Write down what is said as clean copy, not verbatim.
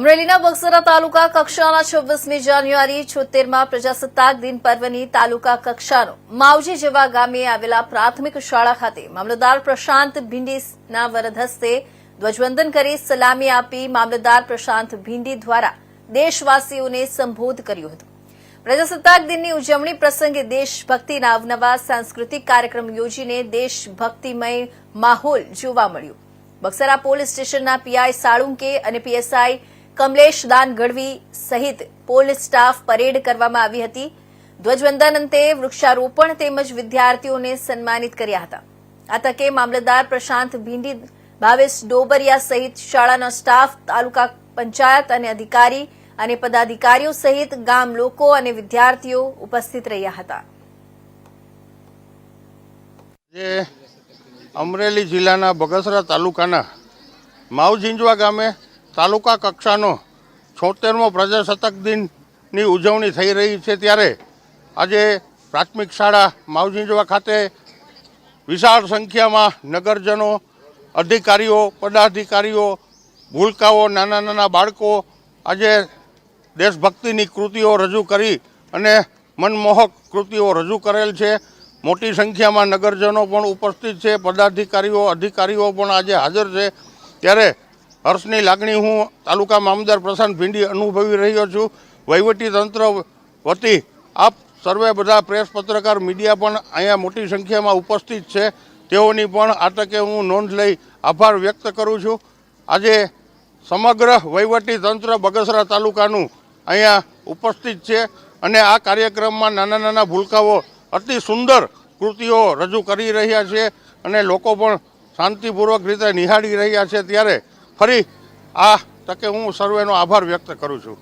અમરેલીના બગસરા તાલુકા કક્ષાના 26મી જાન્યુઆરી 76મા પ્રજાસત્તાક દિન પર્વની તાલુકા કક્ષાનો માવજી જેવા ગામે આવેલા પ્રાથમિક શાળા ખાતે મામલતદાર પ્રશાંત ભીંડીના વરદ હસ્તે ધ્વજવંદન કરી સલામી આપી મામલતદાર પ્રશાંત ભીંડી દ્વારા દેશવાસીઓને સંબોધ કર્યું હતું। પ્રજાસત્તાક દિનની ઉજવણી પ્રસંગે દેશભક્તિના અવનવા સાંસ્કૃતિક કાર્યક્રમ યોજીને દેશભક્તિમય માહોલ જોવા મળ્યો। બગસરા પોલીસ સ્ટેશનના પીઆઈ સાળુંકે અને પીએસઆઈ કમલેશ દાન ગઢવી સહિત પોલીસ સ્ટાફ પરેડ કરવામાં આવી હતી। ધ્વજવંદન અંતે વૃક્ષારોપણ તેમજ વિદ્યાર્થીઓને સન્માનિત કર્યા હતા। આ તકે મામલતદાર પ્રશાંત ભીંડી, ભાવેશ ડોબરિયા સહિત શાળાના સ્ટાફ, તાલુકા પંચાયત અને અધિકારી અને પદાધિકારીઓ સહિત ગામ લોકો અને વિદ્યાર્થીઓ ઉપસ્થિત રહ્યા હતા। અમરેલી જિલ્લાના બગસરા તાલુકાના માવજીંજવા ગામે તાલુકા કક્ષાનો 76મો પ્રજાસત્તાક દિનની ઉજવણી થઈ રહી છે, ત્યારે આજે પ્રાથમિક શાળા માવજીંજવા ખાતે વિશાળ સંખ્યામાં નગરજનો, અધિકારીઓ, પદાધિકારીઓ, ભૂલકાઓ, નાના નાના બાળકો આજે દેશભક્તિની કૃતિઓ રજૂ કરી અને મનમોહક કૃતિઓ રજૂ કરેલ છે। મોટી સંખ્યામાં નગરજનો પણ ઉપસ્થિત છે, પદાધિકારીઓ, અધિકારીઓ પણ આજે હાજર છે। ત્યારે હર્ષની લાગણી હું તાલુકા મામલતદાર પ્રશાંત ભીંડી અનુભવી રહ્યો છું। વહીવટીતંત્ર વતી આપ સર્વે બધા પ્રેસ, પત્રકાર, મીડિયા પણ અહીંયા મોટી સંખ્યામાં ઉપસ્થિત છે, તેઓની પણ આ તકે હું નોંધ લઈ આભાર વ્યક્ત કરું છું। આજે સમગ્ર વહીવટીતંત્ર બગસરા તાલુકાનું અહીંયા ઉપસ્થિત છે અને આ કાર્યક્રમમાં નાના નાના ભૂલકાઓ અતિ સુંદર કૃતિઓ રજૂ કરી રહ્યા છે અને લોકો પણ શાંતિપૂર્વક રીતે નિહાળી રહ્યા છે। ત્યારે ફરી આ તકે હું સર્વેનો આભાર વ્યક્ત કરું છું।